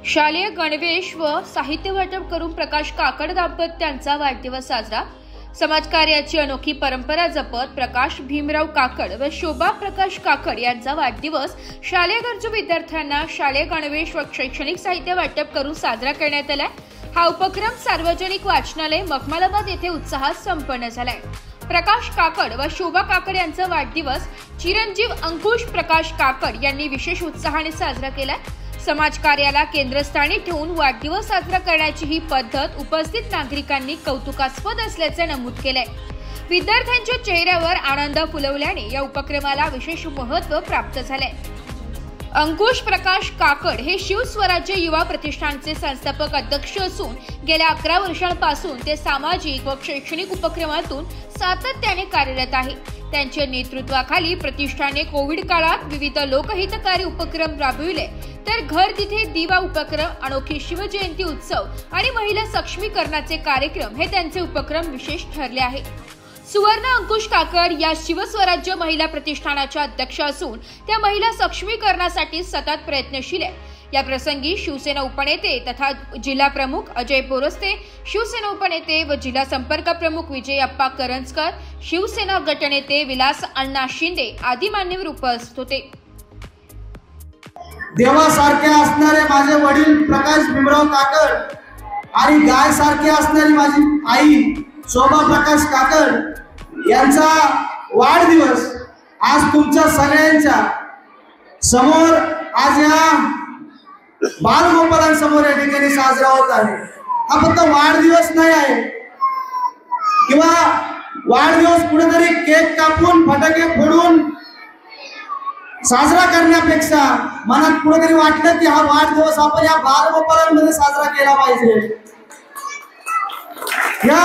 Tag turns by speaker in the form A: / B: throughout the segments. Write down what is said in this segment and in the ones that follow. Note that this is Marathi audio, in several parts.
A: शालेय गणवेश व साहित्य वाटप करून प्रकाश काकड दाम्पत्यांचा वाढदिवस साजरा। समाजकार्याची अनोखी परंपरा जपत प्रकाश भीमराव काकड व शोभा प्रकाश काकड यांचा वाढदिवस शालेय गरजू विद्यार्थ्यांना शालेय गणवेश व शैक्षणिक साहित्य वाटप करून साजरा करण्यात आला। हा उपक्रम सार्वजनिक वाचनालय मखमालाबाद येथे उत्साहात संपन्न झालाय। प्रकाश काकड व शोभा काकड यांचा वाढदिवस चिरंजीव अंकुश प्रकाश काकड यांनी विशेष उत्साहाने साजरा केला। समाज कार्याला केंद्रस्थानी ठेवून वाढदिवस साजरा करण्याची ही पद्धत उपस्थित नागरिकांनी कौतुकास्पद असल्याचे नमूद केले। विद्यार्थ्यांच्या चेहऱ्यावर आनंद फुलवल्याने या उपक्रमाला विशेष महत्त्व प्राप्त झाले। अंकुश प्रकाश काकड हे शिवस्वराज्य युवा प्रतिष्ठानचे संस्थापक अध्यक्ष असून गेल्या 11 वर्षांपासून ते सामाजिक व शैक्षणिक उपक्रमातून सातत्याने कार्यरत आहे। त्यांच्या नेतृत्वाखाली प्रतिष्ठाने कोविड काळात विविध लोकहितकारी उपक्रम राबविले, तर घर तिथे दिवा उपक्रम, अनोखी शिवजयंती उत्सव आणि महिला सक्षमीकरणाचे कार्यक्रम हे त्यांचे उपक्रम विशेष ठरले आहे। सुवर्ण अंकुश काकड या शिवस्वराज्य महिला प्रतिष्ठानाच्या अध्यक्ष असून त्या महिला सक्षमीकरणासाठी सतत प्रयत्नशील आहे। या प्रसंगी शिवसेना उपनेते तथा जिल्हा प्रमुख अजय बोरस्ते, शिवसेना उपनेते व जिल्हा संपर्क प्रमुख विजय अप्पा करंजकर, शिवसेना गटनेते विलास अण्णा शिंदे आदी मान्यवर उपस्थित होते।
B: देवासारखे असणारे माझे वडील प्रकाश भीमराव काकड आणि गाय सारखे असणारी माझी आई शोभा प्रकाश काकड यांचा वाढदिवस आज तुमच्या सगळ्यांच्या समोर आज या बालगोपालांसमोर या ठिकाणी साजरा होत आहे। हा फक्त वाढदिवस नाही आहे किंवा वाढदिवस कुठेतरी केक कापून फटाके फोडून साजरा करण्यापेक्षा मनात कुठेतरी वाटलं की हा वाढदिवस आपण या बालगोपालांमध्ये साजरा केला पाहिजे। या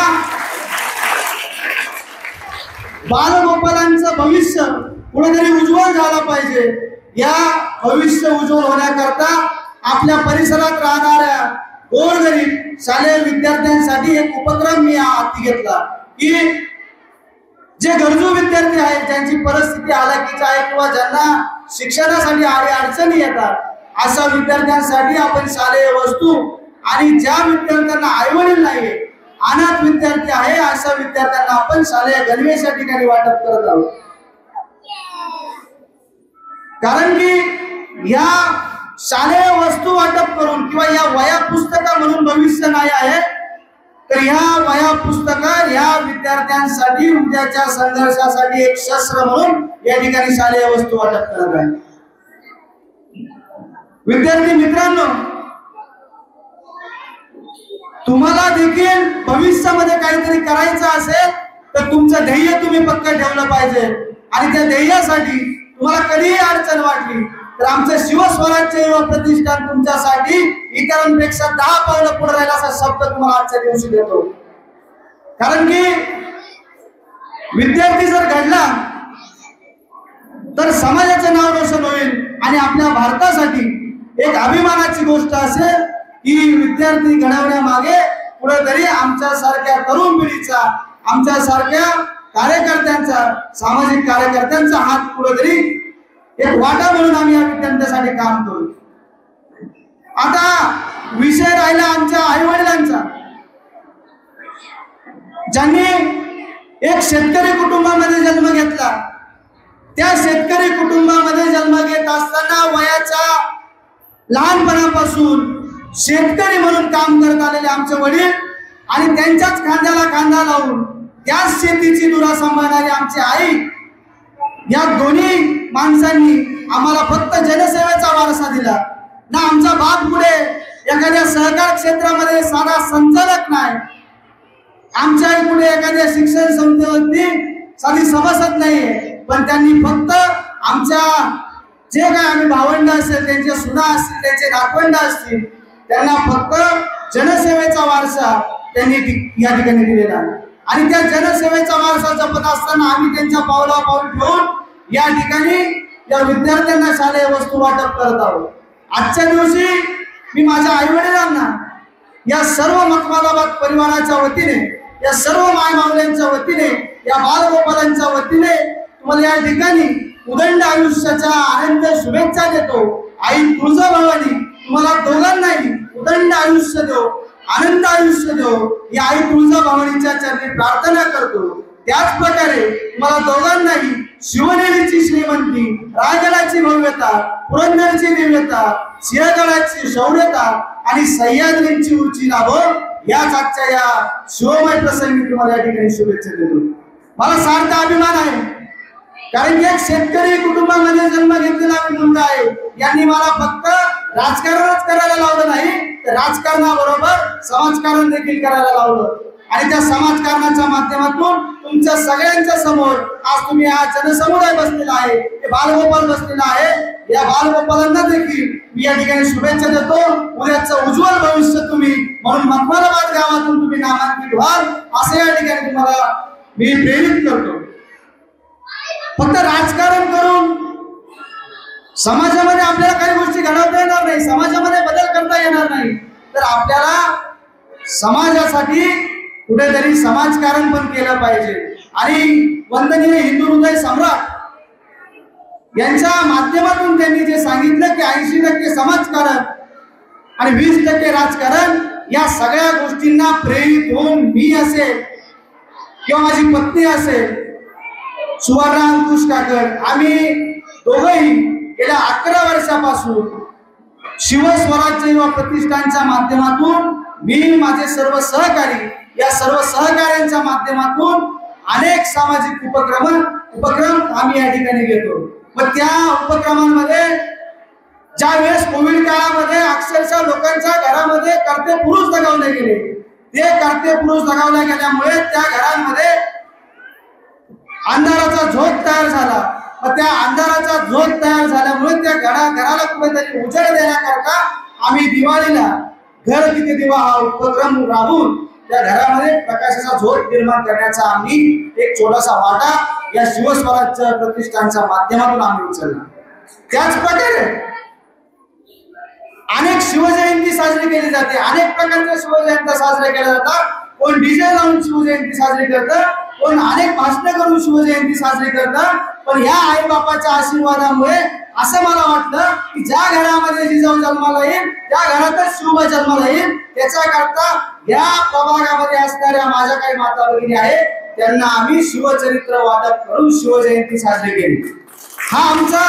B: बालगोपालांचं भविष्य कुठेतरी उज्ज्वल झालं पाहिजे। या भविष्य उज्ज्वल होण्याकरता आपल्या परिसरात राहणाऱ्या गोरगरीब शालेय विद्यार्थ्यांसाठी एक उपक्रम मी हाती घेतला की जे गरजू विद्यार्थी आहेत, ज्यांची परिस्थिती हालाकीची आहे किंवा ज्यांना शिक्षणासाठी अडचणी येतात, अशा विद्यार्थ्यांसाठी आपण शालेय वस्तू आणि ज्या विद्यार्थ्यांना आईवडील नाही, अनाथ विद्यार्थी आहे, अशा विद्यार्थ्यांना आपण शालेय गणवेश या ठिकाणी वाटप करत आहोत। कारण की या शालेय वस्तू वाटप करून किंवा या वह्या पुस्तका म्हणून भविष्य नाही आहे, तर ह्या वह्या पुस्तकं या विद्यार्थ्यांसाठी उद्याच्या संघर्षासाठी एक शस्त्र म्हणून या ठिकाणी शालेय वस्तू वाटप करत आहे। विद्यार्थी मित्रांनो, तुम्हाला देखील भविष्यामध्ये काहीतरी करायचं असेल तर तुमचं ध्येय तुम्ही पक्क ठेवलं पाहिजे आणि त्या ध्येयासाठी तुम्हाला कधीही अडचण वाटली तर आमचं शिवस्वराज्य युवा प्रतिष्ठान तुमच्यासाठी इतरांपेक्षा 10 पावलं पुढे राहील असा शब्द तुम्हाला आजच्या दिवशी देतो। कारण की विद्यार्थी जर घडला तर समाजाचं नाव रोशन होईल आणि आपल्या भारतासाठी एक अभिमानाची गोष्ट असेल की विद्यार्थी घडवण्यामागे कुठेतरी आमच्या सारख्या तरुण पिढीचा, आमच्या सारख्या कार्यकर्त्यांचा, सामाजिक कार्यकर्त्यांचा हात कुठेतरी एक वाटा म्हणून आम्ही या विद्यार्थ्यांसाठी काम करू। आता विषय राहिला आमच्या आई वडिलांचा, ज्यांनी एक शेतकरी कुटुंबामध्ये जन्म घेतला। त्या शेतकरी कुटुंबामध्ये जन्म घेत असताना वयाच्या लहानपणापासून शेतकरी म्हणून काम करत आलेले आमचे वडील आणि त्यांच्याच खांद्याला खांदा लावून त्याच शेतीची धुरा सांभाळणारी आमची आई, या दोन्ही माणसांनी आम्हाला फक्त जनसेवेचा वारसा दिला ना। आमचा बाप पुढे एखाद्या सहकार क्षेत्रामध्ये साधा संचालक नाही, आमच्या आई पुढे एखाद्या शिक्षण संस्थेवरती साधी सभासद नाहीये, पण त्यांनी फक्त आमच्या जे काय आम्ही भावंड असेल, त्यांच्या सुना असतील, त्यांचे नातवंड असतील, त्यांना फक्त जनसेवेचा वारसा त्यांनी या ठिकाणी दिलेला आणि त्या जनसेवेचा वारसा जपत असताना आम्ही त्यांच्या पावला पाऊल ठेवून या ठिकाणी या विद्यार्थ्यांना शालेय वस्तू वाटप करत आहोत। आजच्या दिवशी मी माझ्या आई वडिलांना, या सर्व मखमालाबाद परिवाराच्या वतीने, या सर्व मायमावल्यांच्या वतीने, या बालगोपालांच्या वतीने तुम्हाला या ठिकाणी उदंड आयुष्याच्या आनंद शुभेच्छा देतो। आई तुळजाभवानी तुम्हाला दोघांनाही उदंड आयुष्य देव, आनंद आयुष्य देव ही आई तुळजाभवानीच्या चरणी प्रार्थना करतो। त्याच प्रकारे तुम्हाला दोघांनाही शिवनेरीची श्रीमंती, रायगडाची भव्यता, पुरंदरची दिव्यता, सिंहगडाची शौर्यता आणि सह्याद्रींची उंची लाभो याच आजच्या या शिवमय प्रसंगी तुम्हाला या ठिकाणी शुभेच्छा देतो। मला सार्थ अभिमान आहे, कारण की एक शेतकरी कुटुंबामध्ये जन्म घेतलेला मी मुलगा आहे। यांनी मला फक्त राजकारणच करायला लावलं नाही, तर राजकारणाबरोबर समाजकारण देखील करायला लावलं आणि त्या समाजकारणाच्या माध्यमातून तुमच्या सगळ्यांच्या समोर आज तुम्ही हा जनसमुदाय बसलेला आहे, हे बालगोपाल बसलेला आहे। या बालगोपालांना देखील मी या ठिकाणी शुभेच्छा देतो। उद्याचं उज्ज्वल भविष्य तुम्ही म्हणून मखमलाबाद गावातून तुम्ही नामांकित व्हाल असे या ठिकाणी तुम्हाला मी प्रेरित करतो। फक्त राजकारण करून समाजामध्ये आपल्याला काही गोष्टी घडवता येणार नाही, समाजामध्ये बदल करता येणार नाही, तर आपल्याला समाजासाठी कुठेतरी समाजकारण पण केलं पाहिजे। आणि वंदनीय हिंदू हृदय सम्राट यांच्या माध्यमातून त्यांनी जे सांगितलं की 80% समाजकारण आणि 20% राजकारण, या सगळ्या गोष्टींना प्रेरित होऊन मी असेल किंवा माझी पत्नी असेल सुवर्णा अंकुश काकड, आम्ही दोघंही गेल्या 11 वर्षापासून शिवस्वराज्य युवा प्रतिष्ठानच्या माध्यमातून मी, माझे सर्व सहकारी, या सर्व सहकार्यांच्या माध्यमातून अनेक सामाजिक उपक्रम आम्ही या ठिकाणी घेतो। व त्या उपक्रमांमध्ये ज्या वेळेस कोविड काळामध्ये अक्षरशः लोकांच्या घरामध्ये कर्ते पुरुष दगावले गेले, ते कर्ते पुरुष दगावले गेल्यामुळे त्या घरांमध्ये अंधाराचा झोत तयार झाला। व त्या अंधाराचा झोत तयार झाल्यामुळे त्या घराला कुठेतरी उजेड देण्याकरता आम्ही दिवाळीला घर तिथे दिवा हा उपक्रम राबवून त्या घरामध्ये प्रकाशाचा झोत निर्माण करण्याचा आम्ही एक छोटासा वाटा या शिवस्वराज्य प्रतिष्ठानच्या माध्यमातून आम्ही उचलला। त्याच प्रकारे अनेक शिवजयंती साजरी केली जाते, अनेक प्रकारच्या शिवजयंत्या साजऱ्या केल्या जातात। कोण डीजे लावून शिवजयंती साजरी करतं, कोण अनेक भाषणे करून शिवजयंती साजरी करतं, पण या आई बापाच्या आशीर्वादामुळे असं मला वाटलं की ज्या घरामध्ये जिजाऊ जन्माला येईल त्या घरातच शिवबा जन्माला येईल। त्याच्याकरता या प्रभागामध्ये असणाऱ्या माझ्या काही माता भगिनी आहेत, त्यांना आम्ही शिवचरित्र वाटप करून शिवजयंती साजरी केली। हा आमचा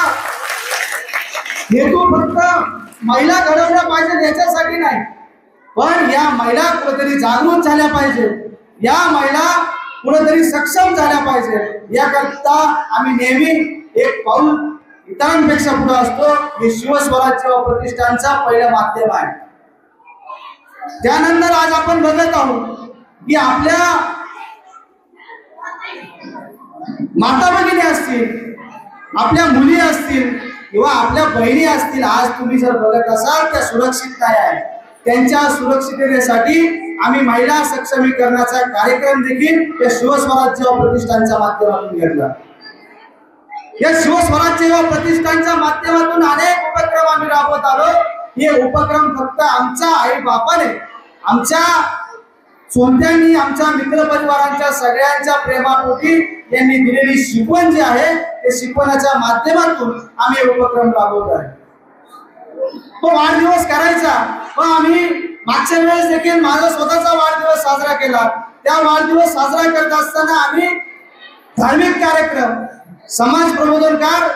B: हेतू फक्त महिला घडवल्या पाहिजे याच्यासाठी नाही, पण या महिला कुठेतरी जागृत झाल्या पाहिजे, या महिला कुठेतरी सक्षम झाल्या पाहिजे, याकरता आम्ही नेहमी एक पाऊल इतरांपेक्षा पुढे असतो। हे शिवस्वराज्य प्रतिष्ठानचा पहिलं माध्यम आहे। त्यानंतर आज आपण बघत आहोत की आपल्या माता भगिनी असतील, आपल्या मुली असतील किंवा आपल्या बहिणी असतील, आज तुम्ही जर बघत असाल त्या सुरक्षित नाही आहेत, त्यांच्या सुरक्षिततेसाठी आम्ही महिला सक्षमीकरणाचा कार्यक्रम देखील या शिवस्वराज्य प्रतिष्ठानच्या माध्यमातून घेतला। या शिवस्वराज्य युवा प्रतिष्ठानच्या माध्यमातून अनेक उपक्रम आम्ही राबवत आलो। हे उपक्रम फक्त आमच्या आई बापाने, आमच्या चोंत्यांनी, आमच्या मित्रपरिवारांच्या सगळ्यांच्या प्रेमापोटी यांनी दिलेली शिकवण जी आहे ते शिकवण्याच्या माध्यमातून आम्ही उपक्रम राबवत आहे। तो वाढदिवस करायचा, पण आम्ही मागच्या वेळेस देखील माझा स्वतःचा वाढदिवस साजरा केला। त्या वाढदिवस साजरा करत असताना आम्ही धार्मिक कार्यक्रम, समाज प्रबोधनकार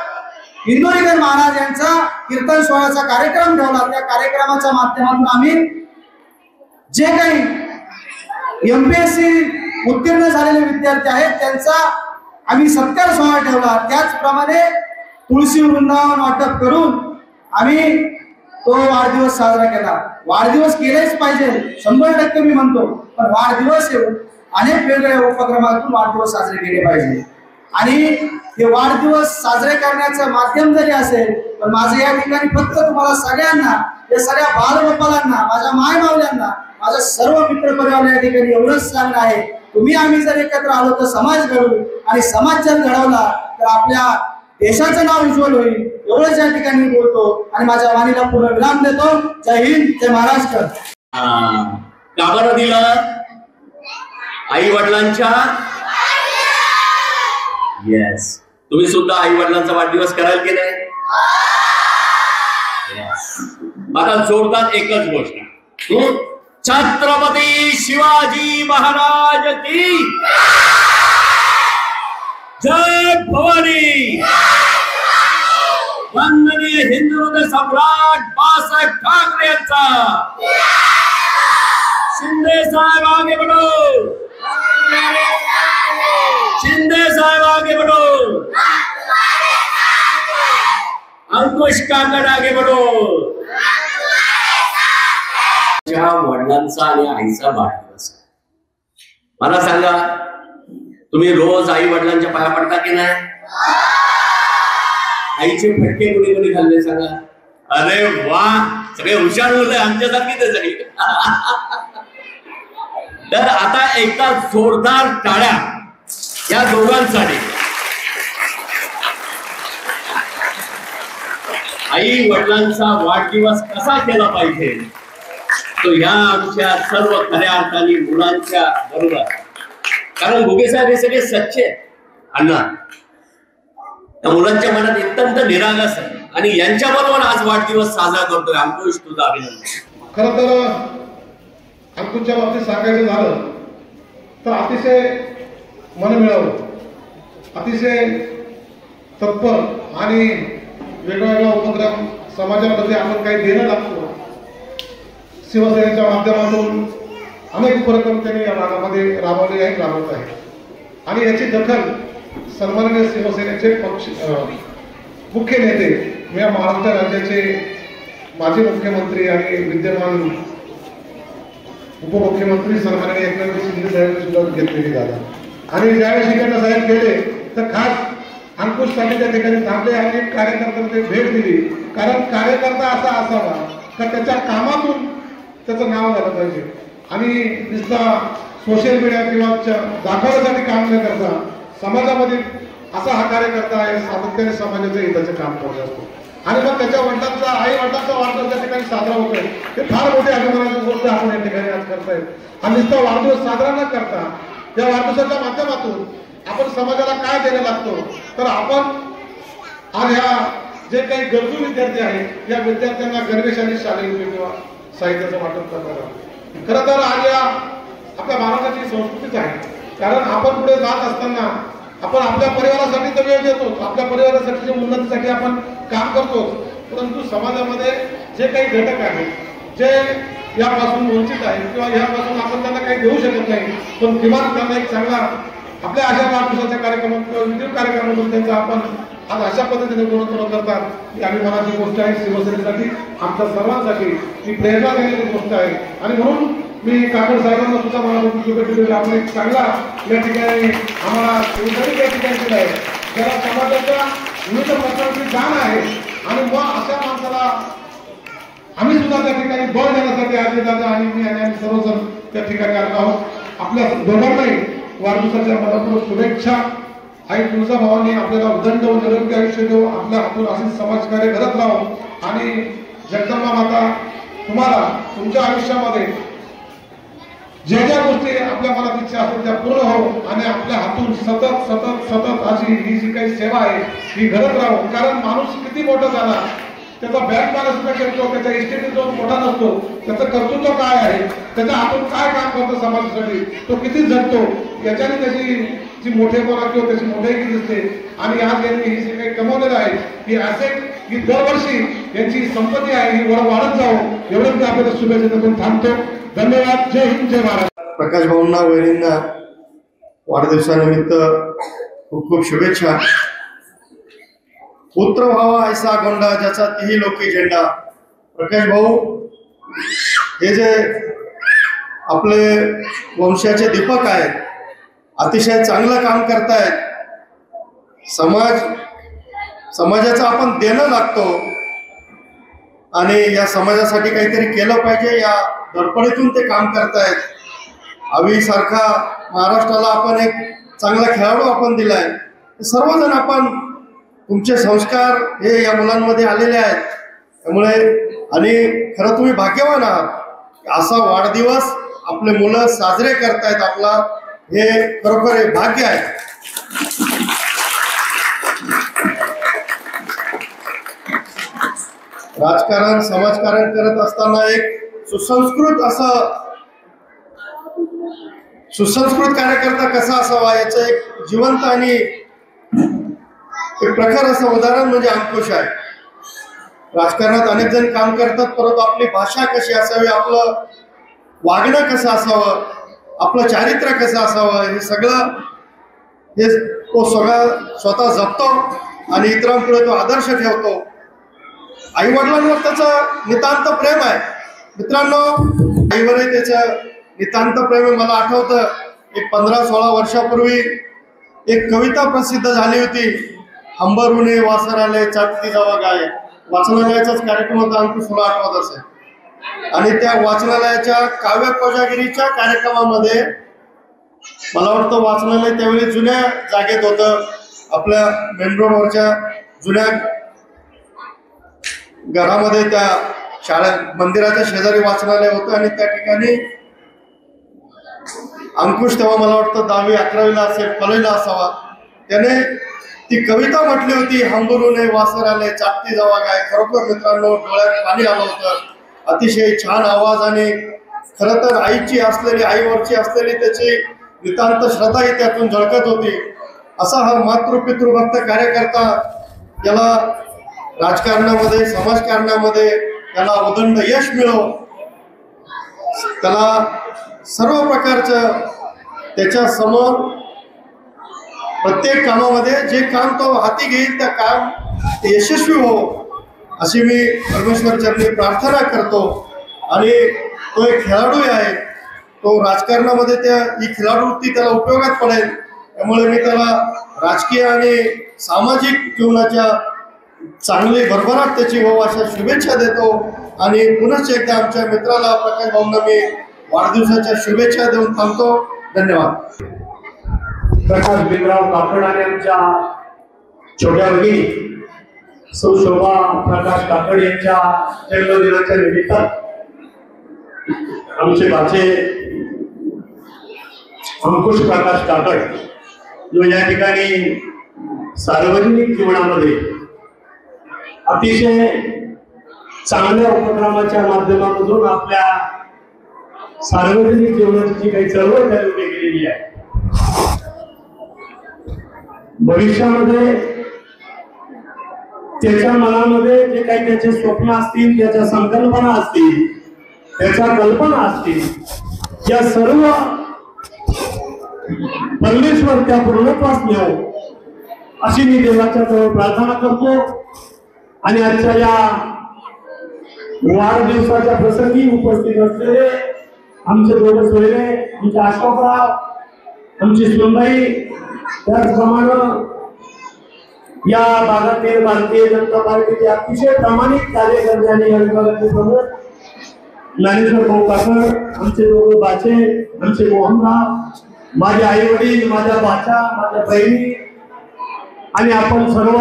B: इंदोरीकर महाराज यांचा कीर्तन सोहळ्याचा कार्यक्रम ठेवला। त्या कार्यक्रमाच्या माध्यमातून आम्ही जे काही एमपीएससी उत्तीर्ण झालेले विद्यार्थी आहेत त्यांचा आम्ही सत्कार सोहळा ठेवला। त्याचप्रमाणे तुळशी वृंदावन वाटप करून आम्ही तो वाढदिवस साजरा केला। वाढदिवस केलेच पाहिजे 100% मी म्हणतो, पण वाढदिवस अनेक वेगवेगळ्या उपक्रमातून वाढदिवस साजरे केले पाहिजे। आणि हे वाढदिवस साजरे करण्याचं माध्यम जरी असेल, पण माझं या ठिकाणी फक्त तुम्हाला सगळ्यांना, या सगळ्या बालगोपालांना, माझ्या माय मावल्यांना, माझ्या सर्व मित्रपरिवार या ठिकाणी एवढंच सांगणं आहे, तुम्ही आम्ही जर एकत्र आलो तर समाज घडवू, आणि समाज जर घडवला तर आपल्या देशाचं नाव उज्ज्वल होईल। एवढंच या ठिकाणी बोलतो आणि माझ्या वाणीला पूर्ण विराम देतो। जय हिंद, जय महाराष्ट्र।
C: का बरं दिलं? आई वडिलांच्या येस, तुम्ही सुद्धा आई वडिलांचा वाढदिवस कराल की नाही? मला जोरदार एकच गोष्ट, छत्रपती शिवाजी महाराज की जय भवानी, वंदनीय हिंदू सम्राट बाळासाहेब ठाकरे यांचा, शिंदे साहेब आगे बढ़ो, शिंदे साहेब आगे बढ़ो, अंकुश काकड आगे बढ़ो. वडिलांचा आणि आईचा वाढदिवस. मला सांगा, तुम्ही रोज आई वडिलांच्या पाया पडता की नाही? आईचे फटके कोणी कोणी खाल्ले सांगा? अरे वा, सगळे हुशार होते, आमच्यासारखी ते सगळी. तर आता एकदा जोरदार टाळ्या या दोघांसाठी. आई वडिलांचा वाढदिवस कसा केला पाहिजे तो या आमच्या सर्व खऱ्या अर्थाने मुलांच्या बरोबर, कारण भुगे साहेब हे सगळे सच्चे अण्णा, त्या मुलांच्या मनात अत्यंत निरागस आहे आणि यांच्या बरोबर आज वाढदिवस साजरा करतोय. अंकुश, तुझं अभिनंदन.
D: खरं तर अंकुशच्या बाबतीत सांगायचं झालं तर अतिशय मनमिळावू, अतिशय तत्पर आणि वेगवेगळा उपक्रम समाजामध्ये आपण काही देणं लागतो. शिवसेनेच्या माध्यमातून अनेक उपक्रम त्यांनी या भागामध्ये राबवले आहेत, राबवत आहेत आणि याची दखल सन्माननीय शिवसेनेचे पक्ष मुख्य नेते, या महाराष्ट्र राज्याचे माजी मुख्यमंत्री आणि विद्यमान उपमुख्यमंत्री सन्माननीय एकनाथ शिंदे साहेब सुद्धा घेतलेली झाला. आणि ज्यावेळेस शिंदे साहेब गेले तर खास अंकुशसाठी त्या ठिकाणी थांबले आणि कार्यकर्त्यांना भेट दिली, कारण कार्यकर्ता असा असावा का त्याच्या कामातून त्याचं नाव झालं पाहिजे आणि नुसता सोशल मीडिया किंवा दाखवण्यासाठी काम न करता समाजामध्ये असा हा कार्यकर्ता आहे, सातत्याने समाजाचं हिताचं काम करत असतो. आणि मग त्याच्या वडिलांचा, आई वडिलांचा वाढदिवस त्या ठिकाणी साजरा होतोय, हे फार मोठी अभिमानाची गोष्ट आपण या ठिकाणी आज करतायत. आणि नुसता वाढदिवस साजरा न करता या वाढदिवसाच्या माध्यमातून आपण समाजाला काय द्यायला लागतो, तर आपण आज ह्या जे काही गरजू विद्यार्थी आहेत या विद्यार्थ्यांना गणवेश आणि शालेय किंवा साहित्याचं वाटप करणार आहोत. खरं तर आज या आपल्या महाराष्ट्राची संस्कृतीच आहे, कारण आपण पुढे जात असताना आपण आपल्या परिवारासाठी तर वेळ देतो, आपल्या परिवारासाठी उन्नतीसाठी आपण काम करतो, परंतु समाजामध्ये जे काही घटक आहेत जे यापासून वंचित आहेत किंवा यापासून आपण त्यांना काही देऊ शकत नाही, पण किमान त्यांना एक चांगला आपल्या अशा वाढदिवसाच्या कार्यक्रमात किंवा विविध कार्यक्रमातून त्यांचा आपण आज अशा पद्धतीने गुणवत्ता करतात ही अभिमानाची गोष्ट आहे. शिवसेनेसाठी, आमच्या सर्वांसाठी ही प्रेरणा देण्याची गोष्ट आहे. आणि म्हणून मी काकड साहेबांना सुद्धा मला आपण एक चांगला या ठिकाणी आम्हाला शिवसैनिक या ठिकाणी दिला आहे, ज्याला समाजाच्या विविध प्रकारची जाण आहे. आणि मग अशा माणसाला आम्ही सुद्धा त्या ठिकाणी बळ देण्यासाठी आज दादा आणि मी आणि आम्ही सर्वजण त्या ठिकाणी आलो आहोत. आपल्या दोघांनाही वाढदिवसाच्या मनपूर्वक शुभेच्छा. आई तुळजाभवानी आपल्याला उदंड व निरोगी आयुष्य देऊ, आपल्या हातून असे समाजकार्य करत राहू आणि जगदंबा माता तुम्हाला तुमच्या आयुष्यामध्ये ज्या ज्या गोष्टी आपल्या मनात इच्छा असतील त्या पूर्ण हो आणि आपल्या हातून सतत सतत सतत अशी ही जी काही सेवा आहे ही घडत राहू. कारण माणूस किती मोठा झाला, त्याचा बँक बॅलन्स काय करतो, त्याच्या इस्टेटी जो मोठा नसतो, त्याचं कर्तृत्व काय आहे, त्याच्या हातून काय काम करतो समाजासाठी, तो किती झटतो, याच्याने त्याची जी मोठेपणा किंवा त्याची मोठेकी दिसते. आणि आज यांनी ही जे काही कमवलेलं आहे ही ऍसेट ही दरवर्षी यांची संपत्ती आहे ही वाढत जाऊ, एवढंच मी आपल्याला शुभेच्छा देऊन थांबतो. धन्यवाद. जय हिंद, जय महाराष्ट्र.
E: प्रकाश भाऊंना, वहिनींना वाढदिवसानिमित्त खूप खूप शुभेच्छा. पुत्र व्हावा ऐसा गोंडा ज्याचा तीही लोकी झेंडा. प्रकाश भाऊ हे जे आपले वंशाचे दीपक आहेत, अतिशय चांगलं काम करतायत. समाजाचं आपण देणं लागतो आणि या समाजासाठी काहीतरी केलं पाहिजे या धडपडीतून ते काम करतायत. अभिसारखा महाराष्ट्राला आपण एक चांगला खेळाडू आपण दिलाय. सर्वजण आपण तुमचे संस्कार हे या मुलांमध्ये आलेले आहेत, त्यामुळे आणि खरं तुम्ही भाग्यवान आहात. असा वाढदिवस आपले मुलं साजरे करतायत, आपला हे खरोखर हे भाग्य आहे. राजकारण समाजकारण करत असताना एक सुसंस्कृत कार्यकर्ता कसा असावा याचं एक जिवंत आणि एक प्रखर असं उदाहरण म्हणजे अंकुश आहे. राजकारणात अनेक जण काम करतात, परंतु आपली भाषा कशी असावी, आपलं वागणं कसं असावं, आपलं चारित्र्य कसं असावं, हे सगळं तो स्वतः जपतो आणि इतरांपुढे तो आदर्श ठेवतो. आई वडिलांवर त्याचं नितांत प्रेम आहे. मित्रांनो, आईवरही त्याचं नितांत प्रेम आहे. मला आठवतं एक 15-16 वर्षापूर्वी एक कविता प्रसिद्ध झाली होती, हंबरुणे वासरालय चाटती जावा गाय. वाचनालयाचाच कार्यक्रम होता, अंकुश तुला आठवत असेल. आणि त्या वाचनालयाच्या काव्य कोजागिरीच्या कार्यक्रमामध्ये मला वाटतं वाचनालय त्यावेळी जुन्या जागेत होतं, आपल्या मेन रोडवरच्या जुन्या घरामध्ये त्या मंदिराच्या शेजारी वाचनालय होतं. आणि त्या ठिकाणी अंकुश तेव्हा मला वाटतं 10वी-11वीला असेल, कॉलेजला असावा, त्याने ती कविता म्हटली होती, हंबरुणे वासरालय चाटती जावा गाय. खरोखर मित्रांनो, डोळ्यात पाणी आलं होतं. अतिशय छान आवाज आणि खरं तर आईवरची असलेली त्याची नितांत श्रद्धाही त्यातून झळकत होती. असा हा मातृपितृभक्त कार्यकर्ता, याला राजकारणामध्ये समाजकारणामध्ये त्याला उदंड यश मिळो, त्याला सर्व प्रकारचं त्याच्या समोर प्रत्येक कामामध्ये जे काम तो हाती घेईल त्या काम यशस्वी हो, अशी मी परमेश्वर चरणी प्रार्थना करतो. आणि तो एक खेळाडू आहे, तो राजकारणामध्ये ही खेळाडूवृत्ती त्याला उपयोगात पडेल. त्यामुळे मी त्याला राजकीय आणि सामाजिक जीवनाच्या चांगली भरभराट त्याची हो अशा शुभेच्छा देतो. आणि पुनश्च एकदा आमच्या मित्राला प्रकाश भाऊंना मी वाढदिवसाच्या शुभेच्छा देऊन थांबतो. धन्यवाद.
F: प्रकाश भीमराव काकड आणि आमच्या छोट्या भगिनी शोभा प्रकाश काकड यांच्या जन्मदिनाच्या निमित्त आमचे भाचे अंकुश प्रकाश काकड जो या ठिकाणी सार्वजनिक जीवनामध्ये अतिशय चांगल्या उपक्रमाच्या माध्यमातून आपल्या सार्वजनिक जीवनाची जी काही चळवळ त्यांनी उभी केलेली आहे, भविष्यामध्ये त्याच्या मनामध्ये जे काही त्याचे स्वप्न असतील, त्याच्या संकल्पना असतील, त्याच्या कल्पना असतील, या सर्व परमेश्वर त्या पूर्णत्वास नेऊ अशी मी देवाच्या जवळ प्रार्थना करतो. आणि आजच्या या वाढदिवसाच्या प्रसंगी उपस्थित असलेले आमचे दोघे सोयरे, आमचे अशोकराव, आमची सुनबाई, त्याचप्रमाणे या भागातील भारतीय जनता पार्टीचे अतिशय प्रामाणिक कार्यकर्ते आणि या विभागाचे प्रमुख ज्ञानेश्वर भाऊ काकड, आमचे दोघे बाचे, आमचे मोहनराव, माझे आई वडील, माझ्या बाचा, माझ्या बहिणी आणि आपण सर्व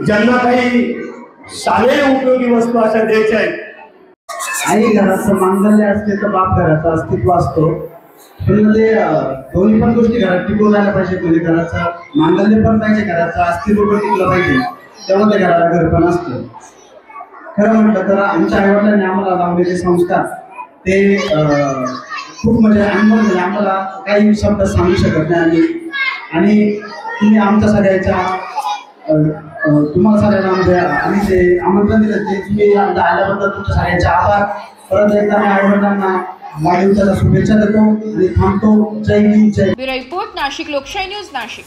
F: ज्यांना काही शालेय उपयोगी वस्तू अशा द्यायच्या आहेत.
B: आई घराचं मांगल्य असते तर बाप घराचं अस्तित्व असतो. पण ते दोन्ही पण गोष्टी घरात टिकून राहायला पाहिजे. म्हणजे घराचं मांगल्य पण पाहिजे, घराचं अस्तित्व पण टिकलं पाहिजे, तेव्हा त्या घराला घर पण असतं. खरं म्हटलं तर आमच्या आईवडिलांनी आम्हाला लावलेले संस्कार ते खूप म्हणजे अनुभव आम्हाला काही शब्द सांगू शकत नाही. आणि तुम्ही आमच्या सगळ्याच्या तुम्हाला सगळ्यांना म्हणजे आम्ही ते आमंत्रण दिलं ते तुम्ही आल्याबद्दल तुमच्या सगळ्यांचे आभार. परत एकदा मी आईवडिलांना वाढदिवसाच्या शुभेच्छा देतो आणि थांबतो. जय हिंद, जय.
A: ब्युरो रिपोर्ट, नाशिक लोकशाही न्यूज, नाशिक.